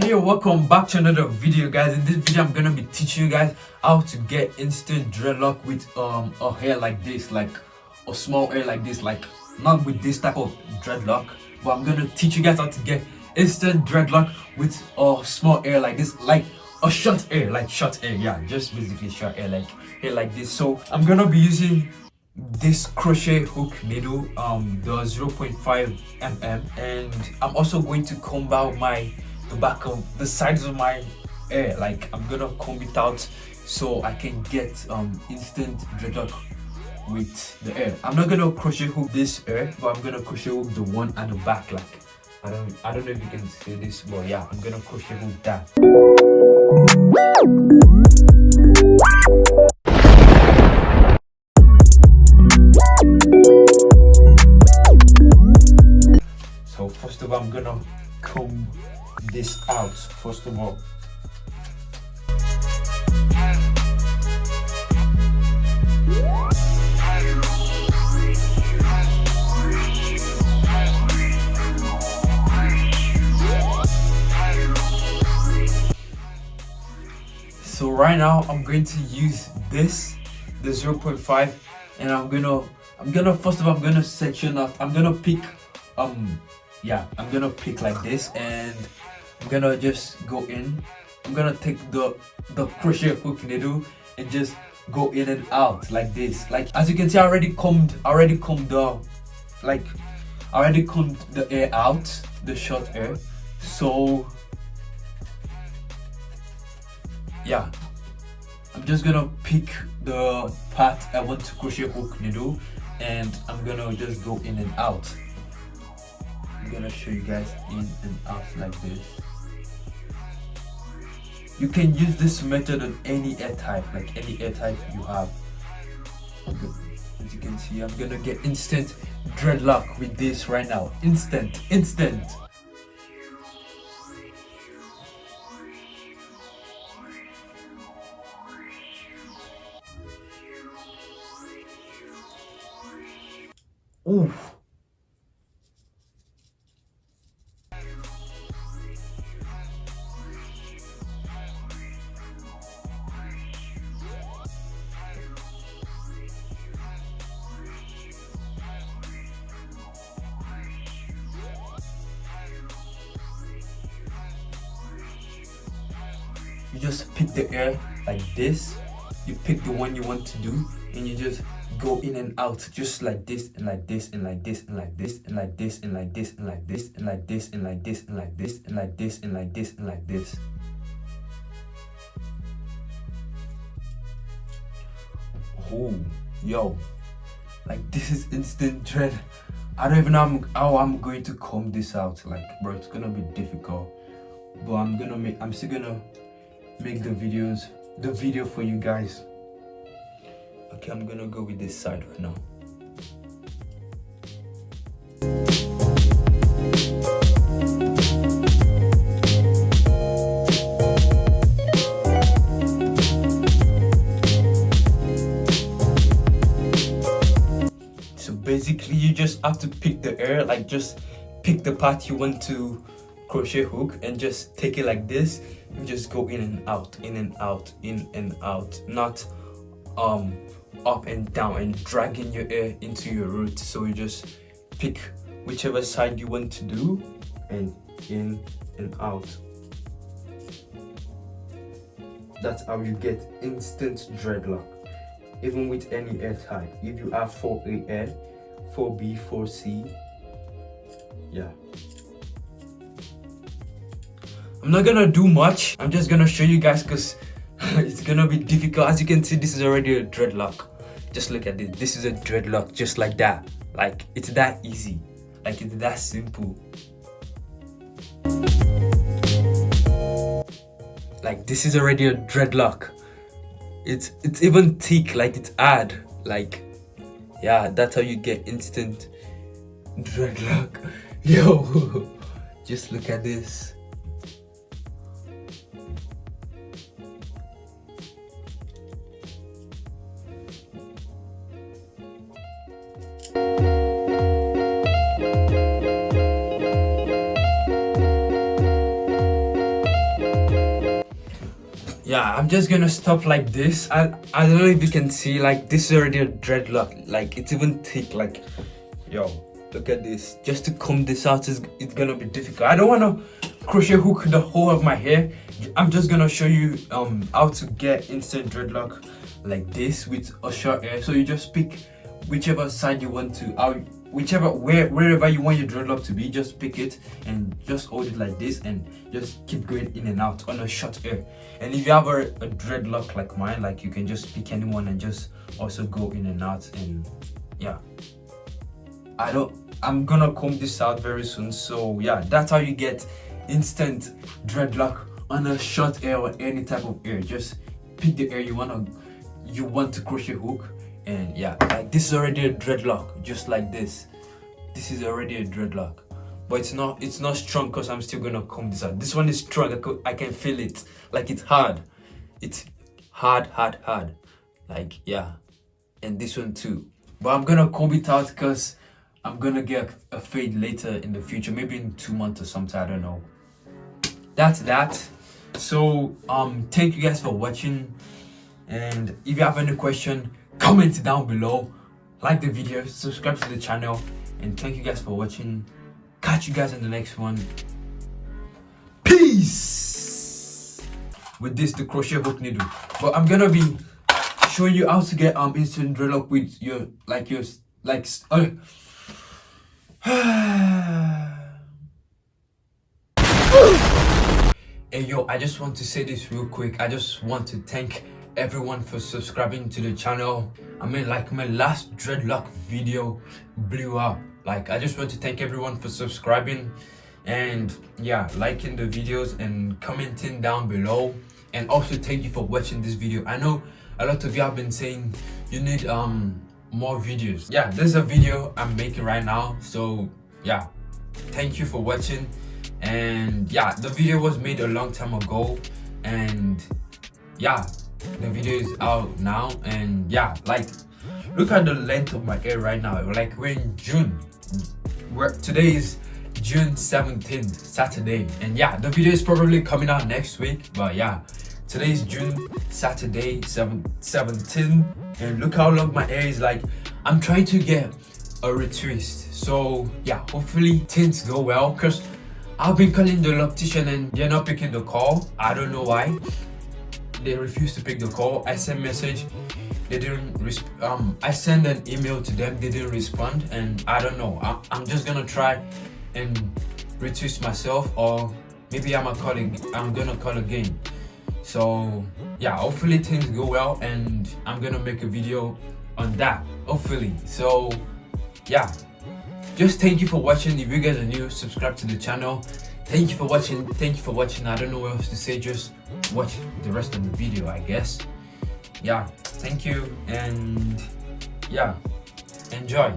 Hey, welcome back to another video, guys. In this video I'm gonna be teaching you guys how to get instant dreadlock with a hair like this, like a small hair like this, like not with this type of dreadlock, but I'm gonna teach you guys how to get instant dreadlock with a small hair like this, like a short hair, yeah, just basically short hair, like hair like this. So I'm gonna be using this crochet hook needle, the 0.5 mm, and I'm also going to comb out the back of the sides of my hair. Like I'm gonna comb it out so I can get instant dreadlock with the hair. I'm not gonna crochet hook this hair, but I'm gonna crochet hook the one at the back. Like I don't know if you can see this, but yeah, I'm gonna crochet hook that. So first of all, I'm gonna comb this out first of all. So right now I'm going to use the 0.5, and I'm gonna first of all I'm gonna section out. I'm gonna pick I'm gonna pick like this, and I'm gonna just go in. I'm gonna take the crochet hook needle and just go in and out like this. Like as you can see, I already combed the hair out, the short hair. So yeah, I'm just gonna pick the part I want to crochet hook needle, and I'm gonna just go in and out. I'm gonna show you guys in and out like this. You can use this method on any hair type, like any hair type you have. As you can see, I'm gonna get instant dreadlock with this right now. Instant. Oof. You just pick the hair like this. You pick the one you want to do, and you just go in and out, just like this and like this and like this and like this and like this and like this and like this and like this and like this and like this and like this and like this and like this. Oh, yo, like this is instant dread. I don't even know how I'm going to comb this out. Like, bro, it's gonna be difficult, but I'm still gonna make the video for you guys. Okay, I'm gonna go with this side right now. So basically you just have to pick the hair, like just pick the part you want to crochet hook and just take it like this and just go in and out, in and out, in and out, not up and down and dragging your hair into your roots. So you just pick whichever side you want to do and in and out. That's how you get instant dreadlock, even with any hair type. If you have 4A hair, 4B, 4C, yeah. I'm not gonna do much. I'm just gonna show you guys because it's gonna be difficult. As you can see, this is already a dreadlock. Just look at this. This is a dreadlock, just like that. Like it's that easy. Like it's that simple. Like this is already a dreadlock. It's even thick. Like it's hard. Like yeah, that's how you get instant dreadlock. Yo, just look at this. yeah, I'm just gonna stop like this. I don't know if you can see, like, this is already a dreadlock. Like, it's even thick. Like, yo, look at this. Just to comb this out is it's gonna be difficult. I don't want to crochet hook the whole of my hair. I'm just gonna show you how to get instant dreadlock like this with a short hair. So you just pick whichever side you want to, wherever you want your dreadlock to be, just pick it and just hold it like this and just keep going in and out on a short hair. And if you have a dreadlock like mine, like, you can just pick anyone and just also go in and out. And yeah, I'm gonna comb this out very soon. So yeah, that's how you get instant dreadlock on a short hair or any type of hair. Just pick the hair you want to crochet hook. And yeah, like, this is already a dreadlock, just like this. This is already a dreadlock, but it's not strong because I'm still gonna comb this out. This one is strong. I can feel it. Like, it's hard. It's hard. Like, yeah. And this one too. But I'm gonna comb it out because I'm gonna get a fade later in the future, maybe in 2 months or something. I don't know. That's that. So thank you guys for watching. And if you have any question, comment down below, like the video, subscribe to the channel, and thank you guys for watching. Catch you guys in the next one. Peace. With the crochet hook needle. But I'm gonna be showing you how to get instant dreadlock with your Hey yo, I just want to say this real quick. I just want to thank everyone for subscribing to the channel. I mean, like, my last dreadlock video blew up. Like, I just want to thank everyone for subscribing and yeah, liking the videos and commenting down below. And also thank you for watching this video. I know a lot of you have been saying you need more videos. Yeah, there's a video I'm making right now. So yeah, thank you for watching. And yeah, the video was made a long time ago, and yeah, the video is out now. And yeah, like, look at the length of my hair right now. Like, we're in June. Today is June 17th, Saturday. And yeah, the video is probably coming out next week. But yeah, today is June, Saturday, 17th. And look how long my hair is. Like, I'm trying to get a retwist. So yeah, hopefully things go well, because I've been calling the optician and they're not picking the call. I don't know why. They refuse to pick the call. I sent message, they didn't I sent an email to them, they didn't respond. And I don't know, I'm just gonna try and retwist myself, or maybe I'm gonna call again. So yeah, hopefully things go well, and I'm gonna make a video on that, hopefully. So yeah, just thank you for watching. If you guys are new, subscribe to the channel. Thank you for watching. I don't know what else to say. Just watch the rest of the video, I guess. Yeah, thank you, and yeah, enjoy.